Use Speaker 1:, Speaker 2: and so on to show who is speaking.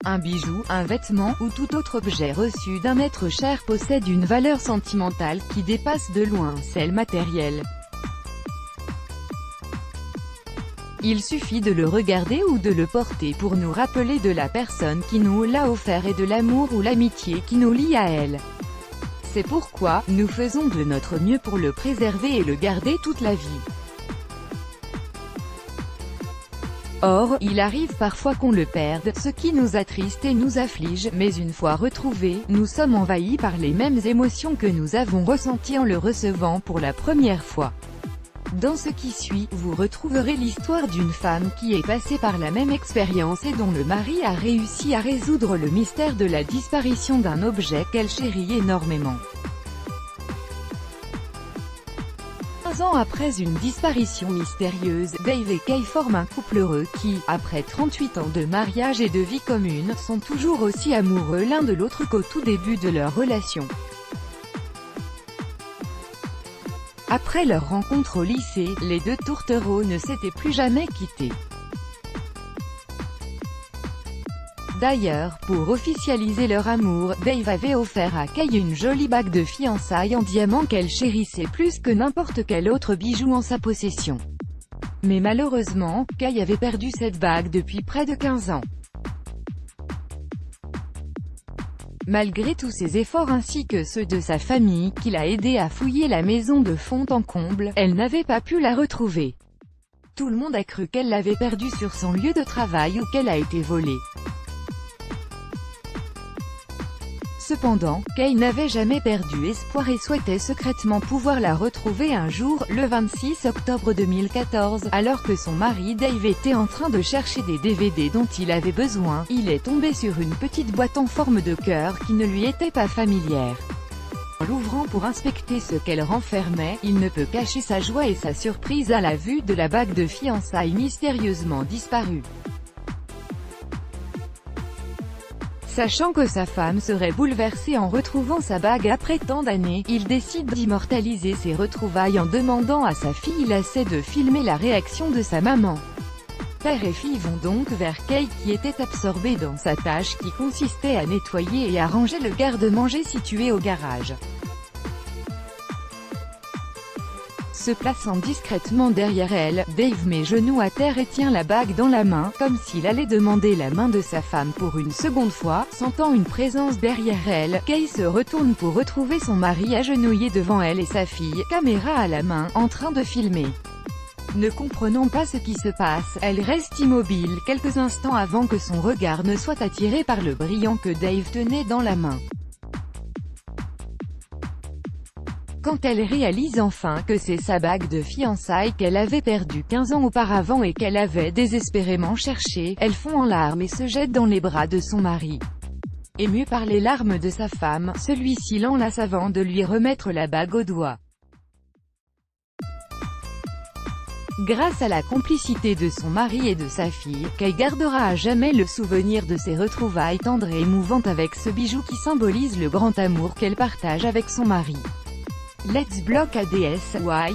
Speaker 1: Un bijou, un vêtement, ou tout autre objet reçu d'un être cher possède une valeur sentimentale qui dépasse de loin celle matérielle. Il suffit de le regarder ou de le porter pour nous rappeler de la personne qui nous l'a offert et de l'amour ou l'amitié qui nous lie à elle. C'est pourquoi, nous faisons de notre mieux pour le préserver et le garder toute la vie. Or, il arrive parfois qu'on le perde, ce qui nous attriste et nous afflige, mais une fois retrouvé, nous sommes envahis par les mêmes émotions que nous avons ressenties en le recevant pour la première fois. Dans ce qui suit, vous retrouverez l'histoire d'une femme qui est passée par la même expérience et dont le mari a réussi à résoudre le mystère de la disparition d'un objet qu'elle chérit énormément. 15 ans après une disparition mystérieuse, Dave et Kay forment un couple heureux qui, après 38 ans de mariage et de vie commune, sont toujours aussi amoureux l'un de l'autre qu'au tout début de leur relation. Après leur rencontre au lycée, les deux tourtereaux ne s'étaient plus jamais quittés. D'ailleurs, pour officialiser leur amour, Dave avait offert à Kay une jolie bague de fiançailles en diamant qu'elle chérissait plus que n'importe quel autre bijou en sa possession. Mais malheureusement, Kay avait perdu cette bague depuis près de 15 ans. Malgré tous ses efforts ainsi que ceux de sa famille, qui l'a aidé à fouiller la maison de fond en comble, elle n'avait pas pu la retrouver. Tout le monde a cru qu'elle l'avait perdue sur son lieu de travail ou qu'elle a été volée. Cependant, Kay n'avait jamais perdu espoir et souhaitait secrètement pouvoir la retrouver un jour, le 26 octobre 2014, alors que son mari Dave était en train de chercher des DVD dont il avait besoin. Il est tombé sur une petite boîte en forme de cœur qui ne lui était pas familière. En l'ouvrant pour inspecter ce qu'elle renfermait, il ne peut cacher sa joie et sa surprise à la vue de la bague de fiançailles mystérieusement disparue. Sachant que sa femme serait bouleversée en retrouvant sa bague après tant d'années, il décide d'immortaliser ses retrouvailles en demandant à sa fille Lacey de filmer la réaction de sa maman. Père et fille vont donc vers Kay qui était absorbée dans sa tâche qui consistait à nettoyer et à ranger le garde-manger situé au garage. Se plaçant discrètement derrière elle, Dave met genoux à terre et tient la bague dans la main, comme s'il allait demander la main de sa femme pour une seconde fois. Sentant une présence derrière elle, Kay se retourne pour retrouver son mari agenouillé devant elle et sa fille, caméra à la main, en train de filmer. Ne comprenant pas ce qui se passe, elle reste immobile quelques instants avant que son regard ne soit attiré par le brillant que Dave tenait dans la main. Quand elle réalise enfin que c'est sa bague de fiançailles qu'elle avait perdue 15 ans auparavant et qu'elle avait désespérément cherchée, elle fond en larmes et se jette dans les bras de son mari. Ému par les larmes de sa femme, celui-ci l'enlace avant de lui remettre la bague au doigt. Grâce à la complicité de son mari et de sa fille, Kay gardera à jamais le souvenir de ses retrouvailles tendres et émouvantes avec ce bijou qui symbolise le grand amour qu'elle partage avec son mari. Let's block ADS, why?